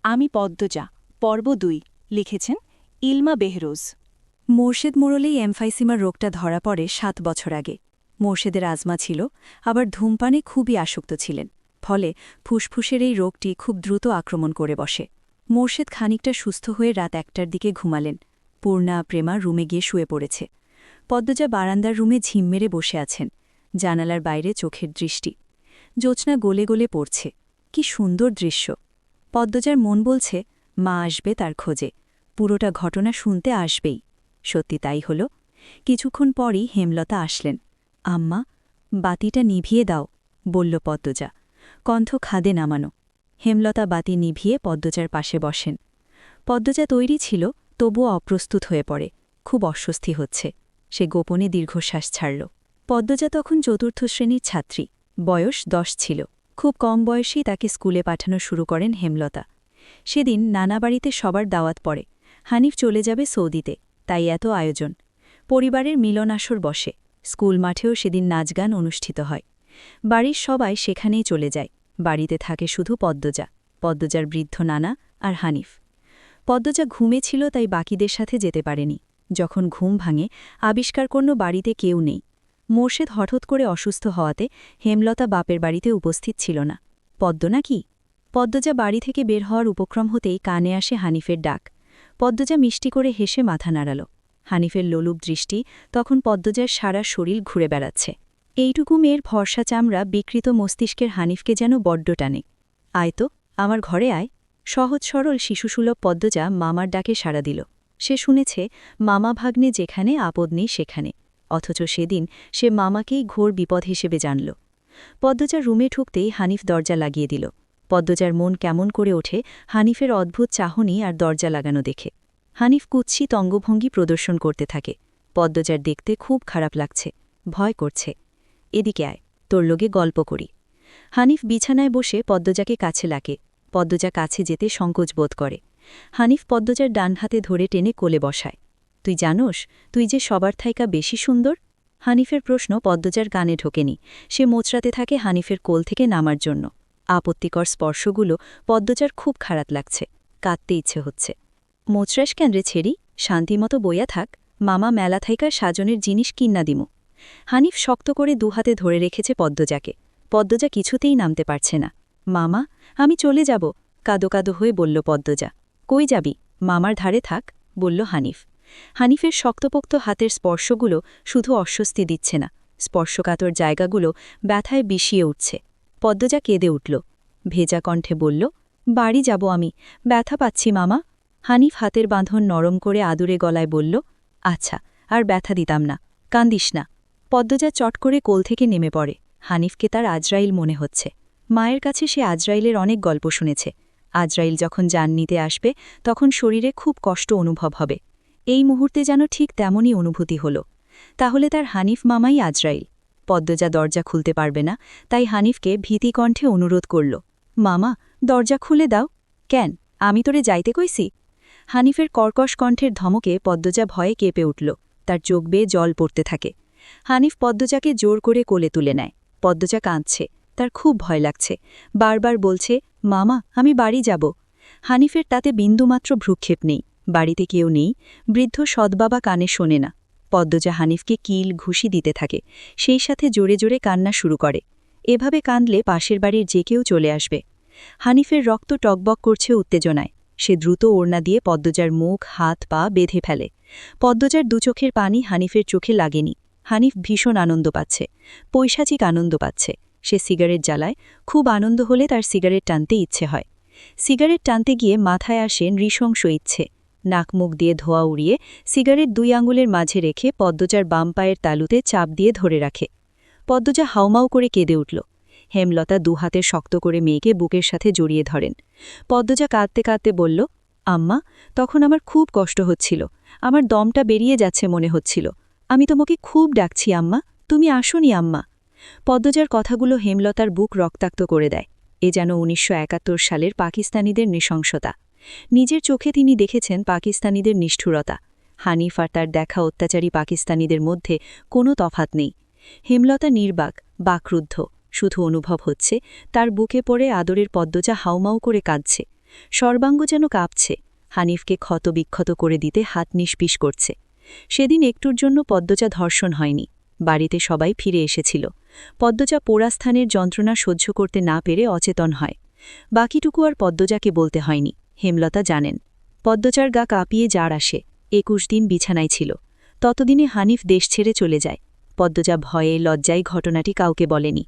আমি পদ্মজা পর্ব ২ লিখেছেন ইলমা বেহরোজ। মোর্শেদ মোড়লেই এমফাইসিমার রোগটা ধরা পড়ে ৭ বছর আগে। মোর্শেদের আজমা ছিল, আবার ধূমপানে খুবই আসক্ত ছিলেন। ফলে ফুসফুসের এই রোগটি খুব দ্রুত আক্রমণ করে বসে। মোর্শেদ খানিকটা সুস্থ হয়ে রাত ১টার দিকে ঘুমালেন। পূর্ণা প্রেমা রুমে গিয়ে শুয়ে পড়েছে। পদ্মজা বারান্দার রুমে ঝিম মেরে বসে আছেন। জানালার বাইরে চোখের দৃষ্টি। জ্যোৎস্না গলে গলে পড়ছে। কি সুন্দর দৃশ্য! পদ্মজার মন বলছে মা আসবে তার খোঁজে, পুরোটা ঘটনা শুনতে আসবেই। সত্যি তাই হল। কিছুক্ষণ পরই হেমলতা আসলেন। আম্মা, বাতিটা নিভিয়ে দাও, বলল পদ্মজা, কণ্ঠ খাদে নামানো। হেমলতা বাতি নিভিয়ে পদ্মজার পাশে বসেন। পদ্মজা তৈরি ছিল, তবুও অপ্রস্তুত হয়ে পড়ে। খুব অস্বস্তি হচ্ছে। সে গোপনে দীর্ঘশ্বাস ছাড়ল। পদ্মজা তখন চতুর্থ শ্রেণীর ছাত্রী, বয়স ১০ ছিল। খুব কম বয়সেই তাকে স্কুলে পাঠানো শুরু করেন হেমলতা। সেদিন নানা বাড়িতে সবার দাওয়াত পড়ে। হানিফ চলে যাবে সৌদিতে, তাই এত আয়োজন। পরিবারের মিলন আসর বসে। স্কুল মাঠেও সেদিন নাচগান অনুষ্ঠিত হয়। বাড়ির সবাই সেখানেই চলে যায়। বাড়িতে থাকে শুধু পদ্মজা, পদ্মজার বৃদ্ধ নানা আর হানিফ। পদ্মজা ঘুমে ছিল, তাই বাকিদের সাথে যেতে পারেনি। যখন ঘুম ভাঙে, আবিষ্কার করল বাড়িতে কেউ নেই। মোর্শেদ হঠাৎ করে অসুস্থ হওয়াতে হেমলতা বাপের বাড়িতে উপস্থিত ছিল না। পদ্ম নাকি? পদ্মজা বাড়ি থেকে বের হওয়ার উপক্রম হতেই কানে আসে হানিফের ডাক। পদ্মজা মিষ্টি করে হেসে মাথা নাড়াল। হানিফের লোলুপ দৃষ্টি তখন পদ্মজার সারা শরীর ঘুরে বেড়াচ্ছে। এইটুকু মেয়ের ফর্সা চামড়া বিকৃত মস্তিষ্কের হানিফকে যেন বড্ড টানে। আয় তো, আমার ঘরে আয়। সহজ সরল শিশুসুলভ পদ্মজা মামার ডাকে সাড়া দিল। সে শুনেছে মামা ভাগ্নে যেখানে আপদ নেই সেখানে, অথচ সেদিন সে মামাকেই ঘোর বিপদ হিসেবে জানল। পদ্মজার রুমে ঢুকতেই হানিফ দরজা লাগিয়ে দিল। পদ্মজার মন কেমন করে ওঠে হানিফের অদ্ভুত চাহনি আর দরজা লাগানো দেখে। হানিফ কুৎসিত অঙ্গভঙ্গি প্রদর্শন করতে থাকে। পদ্মজার দেখতে খুব খারাপ লাগছে, ভয় করছে। এদিকে আয়, তোর লোকে গল্প করি। হানিফ বিছানায় বসে পদ্মজাকে কাছে লাগে। পদ্মজা কাছে যেতে সংকোচ বোধ করে। হানিফ পদ্মজার ডান হাতে ধরে টেনে কোলে বসায়। তুই জানোস, তুই যে সবার থাইকা বেশি সুন্দর? হানিফের প্রশ্ন পদ্মজার কানে ঢোকেনি। সে মোচড়াতে থাকে হানিফের কোল থেকে নামার জন্য। আপত্তিকর স্পর্শগুলো পদ্মজার খুব খারাপ লাগছে। কাঁদতে ইচ্ছে হচ্ছে। মোচড়াস কেন রে ছেড়ি, শান্তিমতো বইয়া থাক। মামা মেলা থাইকার সাজনের জিনিস কিন্না দিমু। হানিফ শক্ত করে দুহাতে ধরে রেখেছে পদ্মজাকে। পদ্মজা কিছুতেই নামতে পারছে না। মামা, আমি চলে যাব, কাদো কাদো হয়ে বলল পদ্মজা। কই যাবি? মামার ধারে থাক, বলল হানিফ। হানিফের শক্তপোক্ত হাতের স্পর্শগুলো শুধু অস্বস্তি দিচ্ছে না, স্পর্শকাতর জায়গাগুলো ব্যথায় বিষিয়ে উঠছে। পদ্মজা কেঁদে উঠল। ভেজা কণ্ঠে বলল, বাড়ি যাব আমি, ব্যথা পাচ্ছি মামা। হানিফ হাতের বাঁধন নরম করে আদুরে গলায় বলল, আচ্ছা, আর ব্যথা দিতাম না, কান্দিস না। পদ্মজা চট করে কোল থেকে নেমে পড়ে। হানিফকে তার আজরাইল মনে হচ্ছে। মায়ের কাছে সে আজরাইলের অনেক গল্প শুনেছে। আজরাইল যখন জান নিতে আসবে তখন শরীরে খুব কষ্ট অনুভব হবে। এই মুহূর্তে যেন ঠিক তেমনই অনুভূতি হল। তাহলে তার হানিফ মামাই আজরাইল। পদ্মজা দরজা খুলতে পারবে না, তাই হানিফকে ভীতিকণ্ঠে অনুরোধ করল, মামা, দরজা খুলে দাও। কেন, আমি তোরে যাইতে কইছি? হানিফের কর্কশ কণ্ঠের ধমকে পদ্মজা ভয়ে কেঁপে উঠল। তার চোখ বেয়ে জল পড়তে থাকে। হানিফ পদ্মজাকে জোর করে কোলে তুলে নেয়। পদ্মজা কাঁদছে, তার খুব ভয় লাগছে। বারবার বলছে, মামা, আমি বাড়ি যাব। হানিফের তাতে বিন্দুমাত্র ভ্রুক্ষেপ নেই। বাড়িতে কেউ নেই। বৃদ্ধ সৎবাবা কানে শোনে না। পদ্মজা হানিফকে কিল ঘুষি দিতে থাকে, সেই সাথে জোরে জোরে কান্না শুরু করে। এভাবে কাঁদলে পাশের বাড়ির যে কেউ চলে আসবে। হানিফের রক্ত টকবক করছে উত্তেজনায়। সে দ্রুত ওড়না দিয়ে পদ্মজার মুখ হাত পা বেঁধে ফেলে। পদ্মজার দুচোখের পানি হানিফের চোখে লাগেনি। হানিফ ভীষণ আনন্দ পাচ্ছে, পৈশাচিক আনন্দ পাচ্ছে। সে সিগারেট জ্বালায়। খুব আনন্দ হলে তার সিগারেট টানতে ইচ্ছে হয়। সিগারেট টানতে গিয়ে মাথায় আসে নৃশংস ইচ্ছে। নাক মুখ দিয়ে ধোঁয়া উড়িয়ে সিগারেট ২ আঙুলের মাঝে রেখে পদ্মজার বাম পায়ের তালুতে চাপ দিয়ে ধরে রাখে। পদ্মজা হাউমাউ করে কেঁদে উঠল। হেমলতা ২ হাতে শক্ত করে মেয়েকে বুকের সাথে জড়িয়ে ধরেন। পদ্মজা কাঁদতে কাঁদতে বলল, আম্মা, তখন আমার খুব কষ্ট হচ্ছিল। আমার দমটা বেরিয়ে যাচ্ছে মনে হচ্ছিল। আমি তোমাকে খুব ডাকছি আম্মা, তুমি আসোনি আম্মা। পদ্মজার কথাগুলো হেমলতার বুক রক্তাক্ত করে দেয়। এ যেন ১৯৭১ সালের পাকিস্তানিদের নৃশংসতা। নিজের চোখে তিনি দেখেছেন পাকিস্তানিদের নিষ্ঠুরতা। হানিফ আর তার দেখা অত্যাচারী পাকিস্তানিদের মধ্যে কোনো তফাত নেই। হেমলতা নির্বাক, বাকরুদ্ধ। শুধু অনুভব হচ্ছে তার বুকে পড়ে আদরের পদ্মজা হাউমাউ করে কাঁদছে। সর্বাঙ্গ যেন কাঁপছে, হানিফকে ক্ষতবিক্ষত করে দিতে হাত নিষ্পিস করছে। সেদিন একটুর জন্য পদ্মজা ধর্ষণ হয়নি, বাড়িতে সবাই ফিরে এসেছিল। পদ্মজা পোড়া স্থানের যন্ত্রণা সহ্য করতে না পেরে অচেতন হয়। বাকিটুকু আর পদ্মজাকে বলতে হয়নি, হেমলতা জানেন। পদ্মজার গা কাঁপিয়ে জার আসে, ২১ দিন বিছানায় ছিল। ততদিনে হানিফ দেশ ছেড়ে চলে যায়। পদ্মজা ভয়ে লজ্জায় ঘটনাটি কাউকে বলেনি।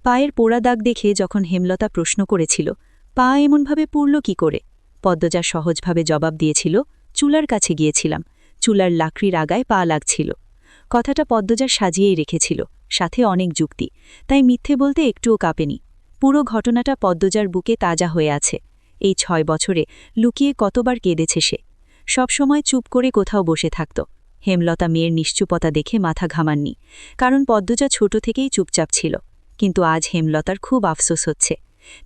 পায়ের পোড়া দাগ দেখে যখন হেমলতা প্রশ্ন করেছিল, পা এমনভাবে পুড়ল কি করে, পদ্মজা সহজভাবে জবাব দিয়েছিল, চুলার কাছে গিয়েছিলাম, চুলার লাকড়ির আগায় পা লাগছিল। কথাটা পদ্মজা সাজিয়েই রেখেছিল, সাথে অনেক যুক্তি, তাই মিথ্যে বলতে একটুও কাঁপেনি। পুরো ঘটনাটা পদ্মজার বুকে তাজা হয়ে আছে। এই ৬ বছরে লুকিয়ে কতবার কেঁদেছে সে। সবসময় চুপ করে কোথাও বসে থাকত। হেমলতা মেয়ের নিশ্চুপতা দেখে মাথা ঘামাননি, কারণ পদ্মজা ছোট থেকেই চুপচাপ ছিল। কিন্তু আজ হেমলতার খুব আফসোস হচ্ছে,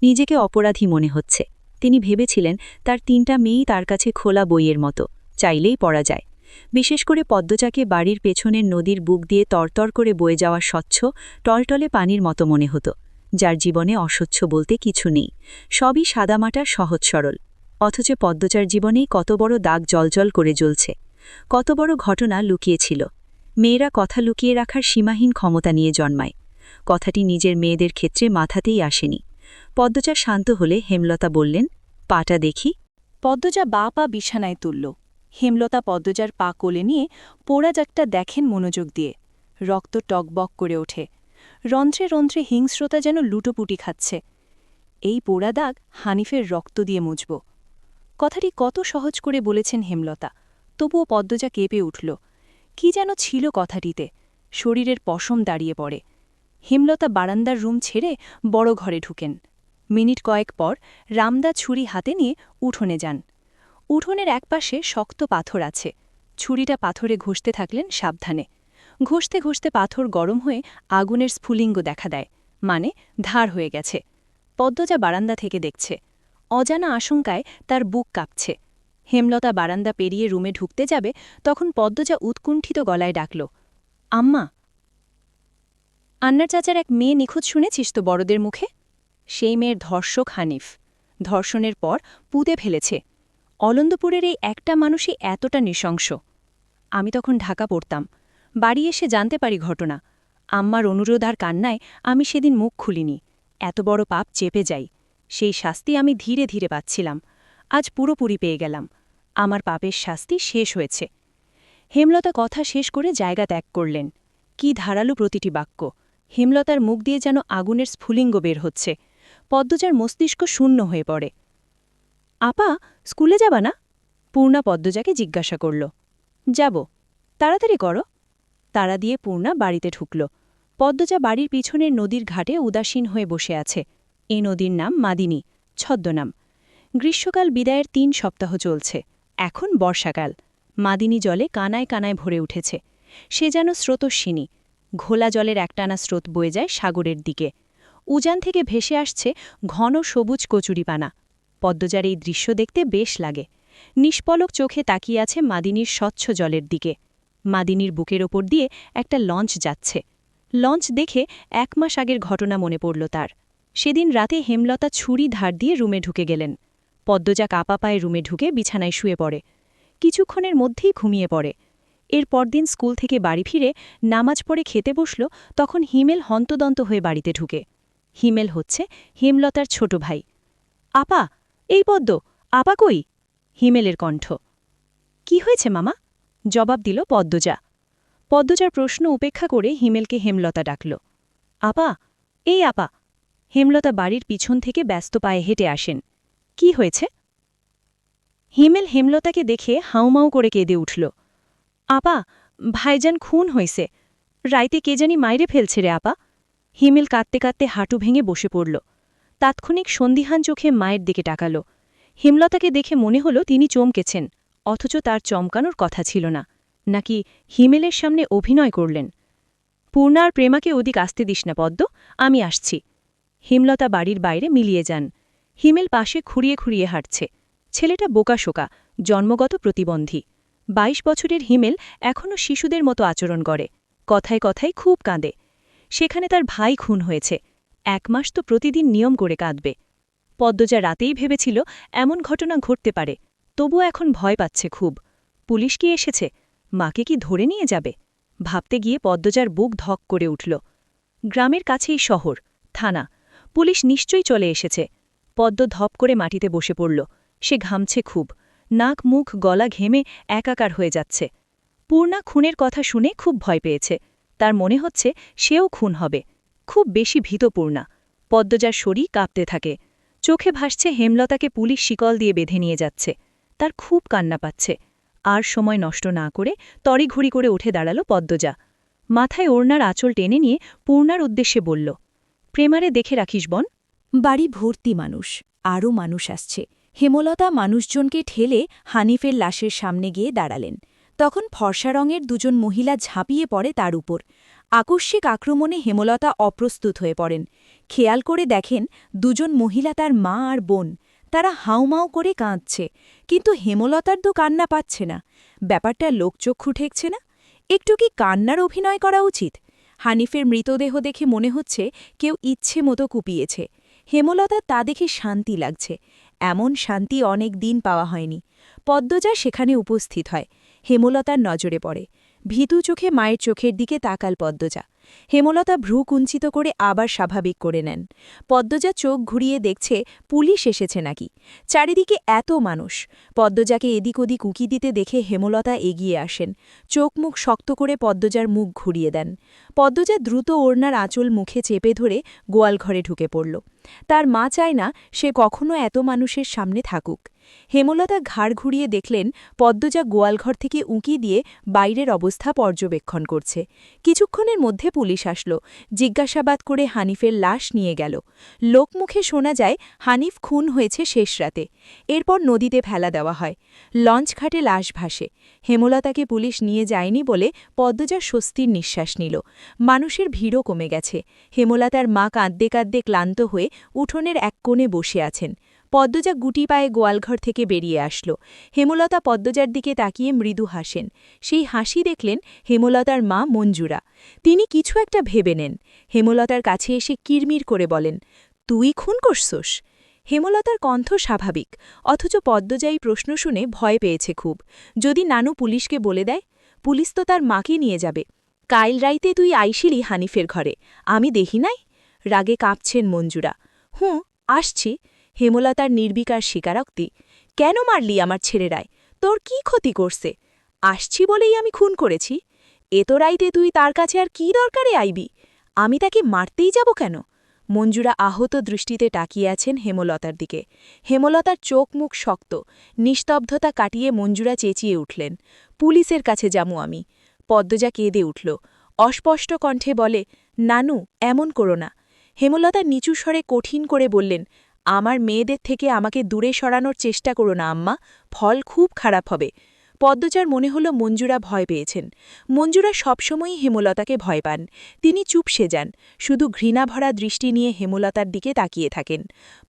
নিজেকে অপরাধী মনে হচ্ছে। তিনি ভেবেছিলেন তার ৩টা মেয়েই তার কাছে খোলা বইয়ের মতো, চাইলেই পড়া যায়। বিশেষ করে পদ্মজাকে বাড়ির পেছনের নদীর বুক দিয়ে তরতর করে বয়ে যাওয়া স্বচ্ছ টলটলে পানির মতো মনে হতো, যার জীবনে অস্বচ্ছ বলতে কিছু নেই, সবই সাদামাটা সহজ সরল। অথচ পদ্মজার জীবনেই কত বড় দাগ জলজল করে জ্বলছে, কত বড় ঘটনা লুকিয়েছিল। মেয়েরা কথা লুকিয়ে রাখার সীমাহীন ক্ষমতা নিয়ে জন্মায়। কথাটি নিজের মেয়েদের ক্ষেত্রে মাথাতেই আসেনি। পদ্মজা শান্ত হলে হেমলতা বললেন, পাটা দেখি। পদ্মজা বা পা বিছানায় তুলল। হেমলতা পদ্মজার পা কোলে নিয়ে পোড়া জাগটা দেখেন মনোযোগ দিয়ে। রক্ত টকবক করে ওঠে, রন্ধ্রে রন্ধ্রে হিংস্রতা যেন লুটোপুটি খাচ্ছে। এই পোড়া দাগ হানিফের রক্ত দিয়ে মুছব। কথাটি কত সহজ করে বলেছেন হেমলতা, তবুও পদ্মজা কেঁপে উঠল। কি যেন ছিল কথাটিতে, শরীরের পশম দাঁড়িয়ে পড়ে। হেমলতা বারান্দার রুম ছেড়ে বড় ঘরে ঢুকেন। মিনিট কয়েক পর রামদা ছুরি হাতে নিয়ে উঠোনে যান। উঠোনের একপাশে শক্ত পাথর আছে, ছুরিটা পাথরে ঘষতে থাকলেন সাবধানে। ঘষতে ঘষতে পাথর গরম হয়ে আগুনের স্ফুলিঙ্গ দেখা দেয়, মানে ধার হয়ে গেছে। পদ্মজা বারান্দা থেকে দেখছে, অজানা আশঙ্কায় তার বুক কাঁপছে। হেমলতা বারান্দা পেরিয়ে রুমে ঢুকতে যাবে, তখন পদ্মজা উৎকুণ্ঠিত গলায় ডাকল, আম্মা। আন্নার চাচার এক মেয়ে নিখোঁজ শুনেছিস তো বড়দের মুখে? সেই মেয়ের ধর্ষক হানিফ, ধর্ষণের পর পুঁতে ফেলেছে। অলন্দপুরের এই একটা মানুষই এতটা নৃশংস। আমি তখন ঢাকা পড়তাম, বাড়ি এসে জানতে পারি ঘটনা। আম্মার অনুরোধ আর কান্নায় আমি সেদিন মুখ খুলিনি। এত বড় পাপ চেপে যাই, সেই শাস্তি আমি ধীরে ধীরে পাচ্ছিলাম। আজ পুরোপুরি পেয়ে গেলাম, আমার পাপের শাস্তি শেষ হয়েছে। হেমলতা কথা শেষ করে জায়গা ত্যাগ করলেন। কি ধারালো প্রতিটি বাক্য! হেমলতার মুখ দিয়ে যেন আগুনের স্ফুলিঙ্গ বের হচ্ছে। পদ্মজার মস্তিষ্ক শূন্য হয়ে পড়ে। আপা, স্কুলে যাবা না? পূর্ণা পদ্মজাকে জিজ্ঞাসা করল। যাব। তাড়াতাড়ি করো। তাড়া দিয়ে পূর্ণা বাড়িতে ঢুকল। পদ্মজা বাড়ির পিছনের নদীর ঘাটে উদাসীন হয়ে বসে আছে। এই নদীর নাম মাদিনী, ছদ্মনাম। গ্রীষ্মকাল বিদায়ের ৩ সপ্তাহ চলছে, এখন বর্ষাকাল। মাদিনী জলে কানায় কানায় ভরে উঠেছে। সে যেন স্রোতস্বিনী, ঘোলা জলের একটানা স্রোত বয়ে যায় সাগরের দিকে। উজান থেকে ভেসে আসছে ঘন সবুজ কচুরিপানা। পদ্মজার এই দৃশ্য দেখতে বেশ লাগে। নিষ্পলক চোখে তাকিয়ে আছে মাদিনীর স্বচ্ছ জলের দিকে। মাদিনীর বুকের ওপর দিয়ে একটা লঞ্চ যাচ্ছে। লঞ্চ দেখে ১ মাস আগের ঘটনা মনে পড়ল তার। সেদিন রাতে হেমলতা ছুরি ধার দিয়ে রুমে ঢুকে গেলেন। পদ্মজা কাপা পায়ে রুমে ঢুকে বিছানায় শুয়ে পড়ে। কিছুক্ষণের মধ্যেই ঘুমিয়ে পড়ে। এর পরদিন স্কুল থেকে বাড়ি ফিরে নামাজ পড়ে খেতে বসল, তখন হিমেল হন্তদন্ত হয়ে বাড়িতে ঢুকে। হিমেল হচ্ছে হেমলতার ছোট ভাই। আপা, এই পদ্ম, আপা কই? হিমেলের কণ্ঠ। কি হয়েছে মামা? জবাব দিল পদ্মজা। পদ্মজার প্রশ্ন উপেক্ষা করে হিমেলকে হেমলতা ডাকল। আপা, এই আপা। হেমলতা বাড়ির পিছন থেকে ব্যস্ত পায়ে হেঁটে আসেন। কি হয়েছে? হিমেল হেমলতাকে দেখে হাউমাউ করে কেঁদে উঠল। আপা, ভাইজান খুন হইছে, রাইতে কে জানি মাইরে ফেলছে রে আপা। হিমেল কাঁদতে কাঁদতে হাঁটু ভেঙে বসে পড়ল। তাৎক্ষণিক সন্দিহান চোখে মায়ের দিকে তাকাল। হেমলতাকে দেখে মনে হল তিনি চমকেছেন, অথচ তার চমকানোর কথা ছিল না। নাকি হিমেলের সামনে অভিনয় করলেন? পূর্ণা আর প্রেমাকে ওদিক আসতে দিস না পদ্ম, আমি আসছি। হেমলতা বাড়ির বাইরে মিলিয়ে যান। হিমেল পাশে খুঁড়িয়ে খুঁড়িয়ে হাঁটছে। ছেলেটা বোকাশোকা, জন্মগত প্রতিবন্ধী। ২২ বছরের হিমেল এখনও শিশুদের মতো আচরণ করে, কথায় কথায় খুব কাঁদে। সেখানে তার ভাই খুন হয়েছে, ১ মাস তো প্রতিদিন নিয়ম করে কাঁদবে। পদ্মজা রাতেই ভেবেছিল এমন ঘটনা ঘটতে পারে, তবুও এখন ভয় পাচ্ছে খুব। পুলিশ কি এসেছে? মাকে কি ধরে নিয়ে যাবে? ভাবতে গিয়ে পদ্মজার বুক ধক করে উঠল। গ্রামের কাছেই শহর, থানা, পুলিশ নিশ্চয়ই চলে এসেছে। পদ্ম ধপ করে মাটিতে বসে পড়ল। সে ঘামছে খুব, নাক মুখ গলা ঘেমে একাকার হয়ে যাচ্ছে। পূর্ণা খুনের কথা শুনে খুব ভয় পেয়েছে। তার মনে হচ্ছে সেও খুন হবে। খুব বেশি ভীত পূর্ণা। পদ্মজার শরীর কাঁপতে থাকে। চোখে ভাসছে হেমলতাকে পুলিশ শিকল দিয়ে বেঁধে নিয়ে যাচ্ছে। তার খুব কান্না পাচ্ছে। আর সময় নষ্ট না করে তড়িঘড়ি করে উঠে দাঁড়াল পদ্মজা। মাথায় ওড়নার আঁচল টেনে নিয়ে পূর্ণার উদ্দেশ্যে বলল, প্রেমারে দেখে রাখিস বোন। বাড়ি ভর্তি মানুষ, আরও মানুষ আসছে। হেমলতা মানুষজনকে ঠেলে হানিফের লাশের সামনে গিয়ে দাঁড়ালেন। তখন ফর্সা রঙের দুজন মহিলা ঝাঁপিয়ে পড়ে তার উপর। আকস্মিক আক্রমণে হেমলতা অপ্রস্তুত হয়ে পড়েন। খেয়াল করে দেখেন দুজন মহিলা তার মা আর বোন। তারা হাউমাউ করে কাঁদছে, কিন্তু হেমলতার তো কান্না পাচ্ছে না। ব্যাপারটা লোকচক্ষু ঠেকছে না। একটু কি কান্নার অভিনয় করা উচিত? হানিফের মৃতদেহ দেখে মনে হচ্ছে কেউ ইচ্ছে মতো কুপিয়েছে। হেমলতা তা দেখে শান্তি লাগছে। এমন শান্তি অনেক দিন পাওয়া হয়নি। পদ্মজা সেখানে উপস্থিত হয়। হেমলতার নজরে পড়ে। ভীতু চোখে মায়ের চোখের দিকে তাকাল পদ্মজা। হেমলতা ভ্রু কুঞ্চিত করে আবার স্বাভাবিক করে নেন। পদ্মজা চোখ ঘুরিয়ে দেখছে পুলিশ এসেছে নাকি। চারিদিকে এত মানুষ। পদ্মজাকে এদিক ওদিক উকি দিতে দেখে হেমলতা এগিয়ে আসেন। চোখ মুখ শক্ত করে পদ্মজার মুখ ঘুরিয়ে দেন। পদ্মজা দ্রুত ওড়নার আঁচল মুখে চেপে ধরে গোয়ালঘরে ঢুকে পড়ল। তার মা চায় না সে কখনো এত মানুষের সামনে থাকুক। হেমলতা ঘাড় ঘুরিয়ে দেখলেন পদ্মজা গোয়ালঘর থেকে উঁকি দিয়ে বাইরের অবস্থা পর্যবেক্ষণ করছে। কিছুক্ষণের মধ্যে পুলিশ আসলো। জিজ্ঞাসাবাদ করে হানিফের লাশ নিয়ে গেল। লোকমুখে শোনা যায় হানিফ খুন হয়েছে শেষ রাতে। এরপর নদীতে ফেলা দেওয়া হয়। লঞ্চ ঘাটে লাশ ভাসে। হেমলতাকে পুলিশ নিয়ে যায়নি বলে পদ্মজা স্বস্তির নিঃশ্বাস নিল। মানুষের ভিড়ও কমে গেছে। হেমলতার মা কাঁদতে কাঁদতে ক্লান্ত হয়ে উঠোনের এক কোণে বসে আছেন। পদ্মজা গুটি পায়ে গোয়ালঘর থেকে বেরিয়ে আসলো। হেমলতা পদ্মজার দিকে তাকিয়ে মৃদু হাসেন। সেই হাসি দেখলেন হেমলতার মা মঞ্জুরা। তিনি কিছু একটা ভেবে নেন। হেমলতার কাছে এসে কিরমির করে বলেন, তুই খুন করছোস? হেমলতার কণ্ঠ স্বাভাবিক, অথচ পদ্মজাই প্রশ্ন শুনে ভয় পেয়েছে খুব। যদি নানু পুলিশকে বলে দেয়? পুলিশ তো তার মাকে নিয়ে যাবে। কাইল রাইতে তুই আইসিলি হানিফের ঘরে, আমি দেখি নাই? রাগে কাঁপছেন মঞ্জুরা। হুঁ, আসছি। হেমলতার নির্বিকার স্বীকারোক্তি। কেন মারলি আমার ছেলেরায়? তোর কি ক্ষতি করছে? আসছি বলেই আমি খুন করেছি। এত রাইতে তুই তার কাছে আর কি দরকারে আইবি? আমি তাকে মারতেই যাব কেন? মঞ্জুরা আহত দৃষ্টিতে তাকিয়ে আছেন হেমলতার দিকে। হেমলতার চোখ মুখ শক্ত। নিস্তব্ধতা কাটিয়ে মঞ্জুরা চেঁচিয়ে উঠলেন, পুলিশের কাছে যামু আমি। পদ্মজা কেঁদে উঠল। অস্পষ্ট কণ্ঠে বলে, নানু, এমন করো না। হেমলতা নিচু স্বরে কঠিন করে বললেন, আমার মেয়েদের থেকে আমাকে দূরে সরানোর চেষ্টা করো না আম্মা, ফল খুব খারাপ হবে। পদ্মজার মনে হল মঞ্জুরা ভয় পেয়েছেন। মঞ্জুরা সবসময়ই হেমলতাকে ভয় পান। তিনি চুপসে যান, শুধু ঘৃণাভরা দৃষ্টি নিয়ে হেমলতার দিকে তাকিয়ে থাকেন।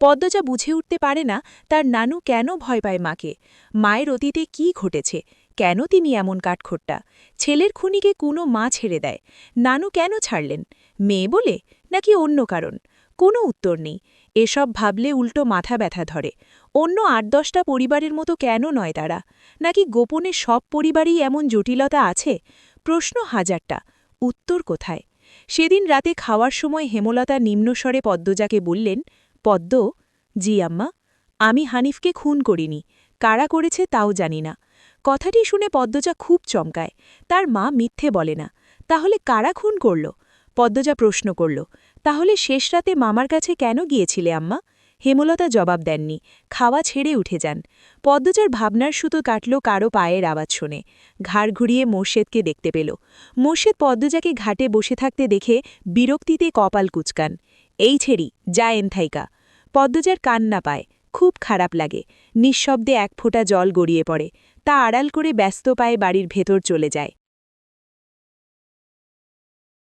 পদ্মজা বুঝে উঠতে পারে না তার নানু কেন ভয় পায় মাকে। মায়ের অতীতে কি ঘটেছে? কেন তিনি এমন কাঠখোট্টা? ছেলের খুনিকে কোনো মা ছেড়ে দেয়, নানু কেন ছাড়লেন? মেয়ে বলে, নাকি অন্য কারণ? কোনো উত্তর নেই। এসব ভাবলে উল্টো মাথা ব্যথা ধরে। অন্য ৮-১০টা পরিবারের মতো কেন নয় তারা? নাকি গোপনে সব পরিবারেই এমন জটিলতা আছে? প্রশ্ন হাজারটা, উত্তর কোথায়? সেদিন রাতে খাওয়ার সময় হেমলতা নিম্নস্বরে পদ্মজাকে বললেন, পদ্ম, জি আম্মা, আমি হানিফকে খুন করিনি। কারা করেছে তাও জানি না। কথাটি শুনে পদ্মজা খুব চমকায়। তার মা মিথ্যে বলে না। তাহলে কারা খুন করল? পদ্মজা প্রশ্ন করল, তাহলে শেষ রাতে মামার কাছে কেন গিয়েছিলে আম্মা? হেমলতা জবাব দেননি। খাওয়া ছেড়ে উঠে যান। পদ্মজার ভাবনার সুতো কাটল কারো পায়ের আওয়াজ শুনে। ঘাড় ঘুরিয়ে মোর্শেদকে দেখতে পেল। মোর্শেদ পদ্মজাকে ঘাটে বসে থাকতে দেখে বিরক্তিতে কপাল কুচকান। এই ছেড়ি, যা এনথাইকা। পদ্মজার কান্না পায়। খুব খারাপ লাগে। নিঃশব্দে এক ফোঁটা জল গড়িয়ে পড়ে। তা আড়াল করে ব্যস্ত পায়ে বাড়ির ভেতর চলে যায়।